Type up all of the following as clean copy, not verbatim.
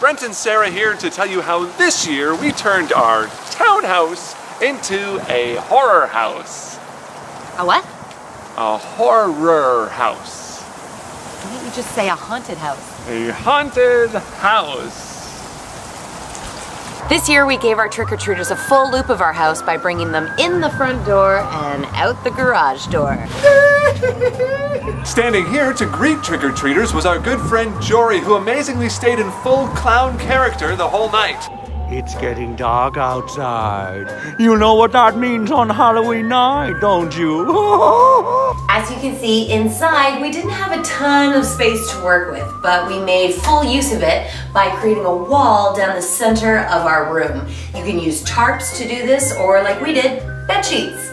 Brent and Sarah here to tell you how this year we turned our townhouse into a horror house. A what? A horror house. Why don't you just say a haunted house? A haunted house. This year we gave our trick-or-treaters a full loop of our house by bringing them in the front door and out the garage door. Standing here to greet trick-or-treaters was our good friend Jory, who amazingly stayed in full clown character the whole night. It's getting dark outside. You know what that means on Halloween night, don't you? As you can see, inside we didn't have a ton of space to work with, but we made full use of it by creating a wall down the center of our room. You can use tarps to do this, or like we did, bed sheets.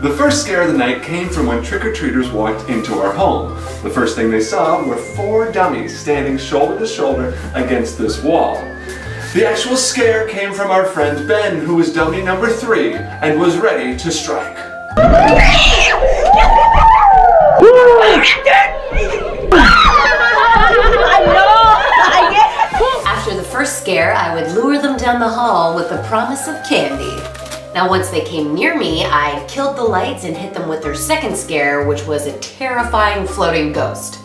The first scare of the night came from when trick-or-treaters walked into our home. The first thing they saw were 4 dummies standing shoulder to shoulder against this wall. The actual scare came from our friend Ben, who was dummy number 3 and was ready to strike. After the first scare, I would lure them down the hall with the promise of candy. Now, once they came near me, I killed the lights and hit them with their second scare, which was a terrifying floating ghost.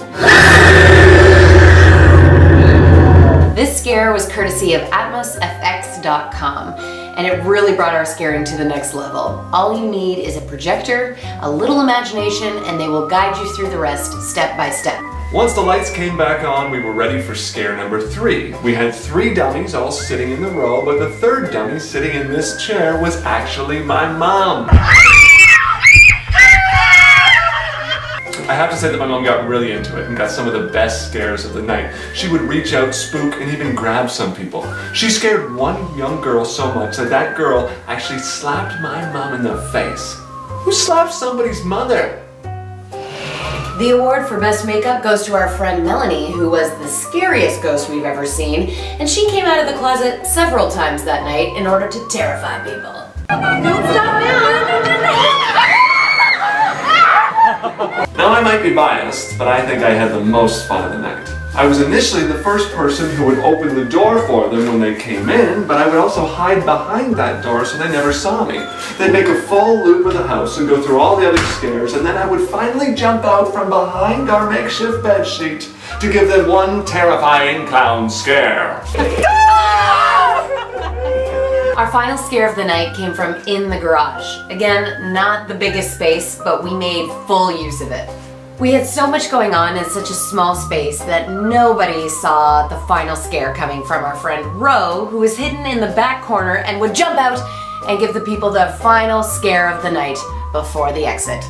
This scare was courtesy of atmosfx.com, and it really brought our scaring to the next level. All you need is a projector, a little imagination, and they will guide you through the rest step by step. Once the lights came back on, we were ready for scare number 3. We had 3 dummies all sitting in the row, but the third dummy sitting in this chair was actually my mom. I have to say that my mom got really into it and got some of the best scares of the night. She would reach out, spook, and even grab some people. She scared one young girl so much that that girl actually slapped my mom in the face. Who slapped somebody's mother? The award for best makeup goes to our friend Melanie, who was the scariest ghost we've ever seen, and she came out of the closet several times that night in order to terrify people. Don't stop now! Now I might be biased, but I think I had the most fun of the night. I was initially the first person who would open the door for them when they came in, but I would also hide behind that door so they never saw me. They'd make a full loop of the house and go through all the other scares, and then I would finally jump out from behind our makeshift bed sheet to give them one terrifying clown scare. Our final scare of the night came from in the garage. Again, not the biggest space, but we made full use of it. We had so much going on in such a small space that nobody saw the final scare coming from our friend Ro, who was hidden in the back corner and would jump out and give the people the final scare of the night before the exit.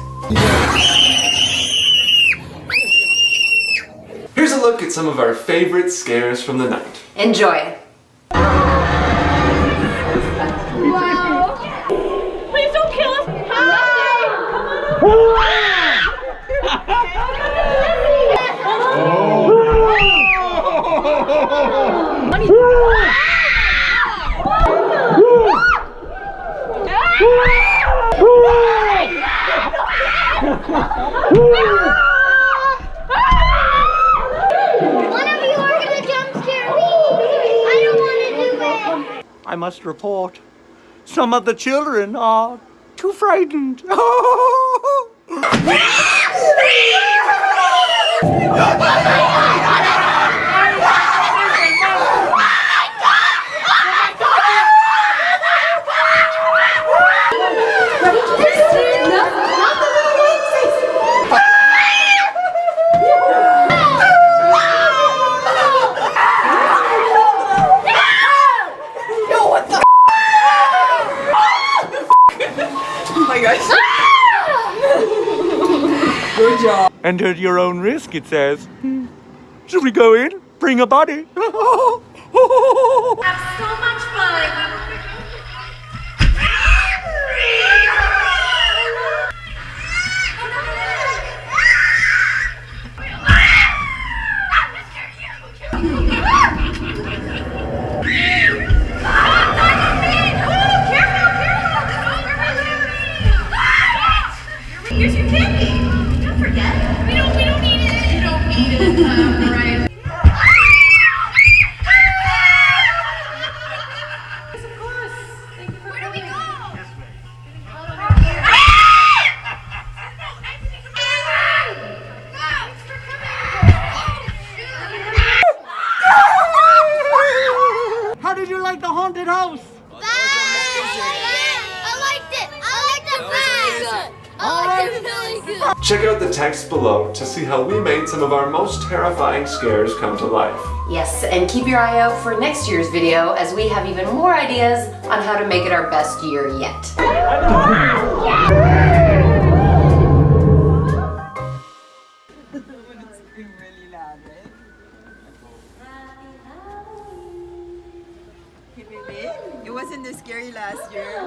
Here's a look at some of our favorite scares from the night. Enjoy. Wow. Please don't kill us. Hi. Come on. I must report, some of the children are too frightened. Good job. And at your own risk, it says. Should we go in? Bring a body. Have so much fun. Here's your candy. Don't forget. We don't need it. You don't need it. Right. did you like the haunted house? I liked it. I liked it really good. Check out the text below to see how we made some of our most terrifying scares come to life. Yes, and keep your eye out for next year's video as we have even more ideas on how to make it our best year yet. It wasn't this scary last year.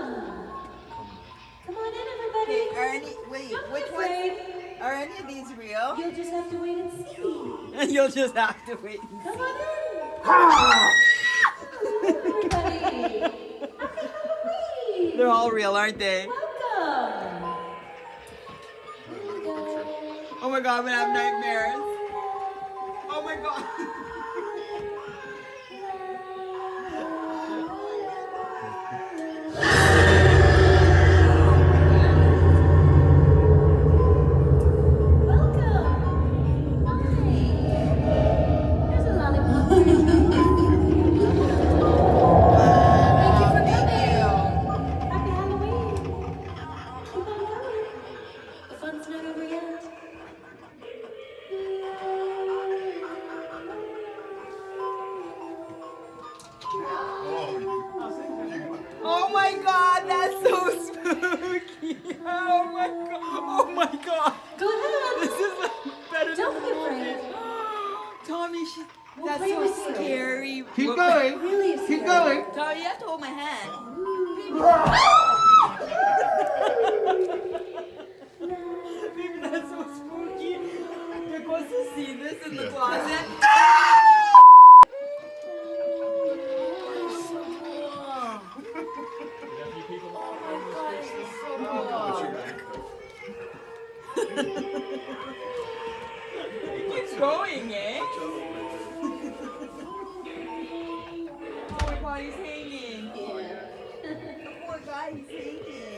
Come on in, everybody. Hey, are any, wait, which ones? Are any of these real? You'll just have to wait and see. You'll just have to wait and Come see. on in. Everybody. Happy Halloween. They're all real, aren't they? Welcome. Here you go. Oh my god, I'm gonna have nightmares. Oh my god. Welcome. Hi. Here's a lollipop for you. Thank you for coming. Happy Halloween. Keep on going. The fun's not over yet. Oh my god, that's so spooky. Oh my god. Oh my god. Go ahead. This is better Don't be than afraid. Tommy, that's play so with you. scary. Keep going. Really Keep scary. going. Tommy, you have to hold my hand. Baby, that's so spooky. You're supposed to see this in the closet. It keeps going, eh? Oh my god, he's hanging. The poor guy, he's hanging.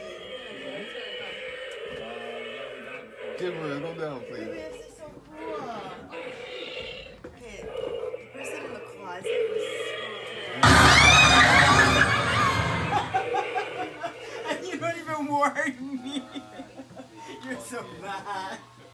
Give her a go down, please.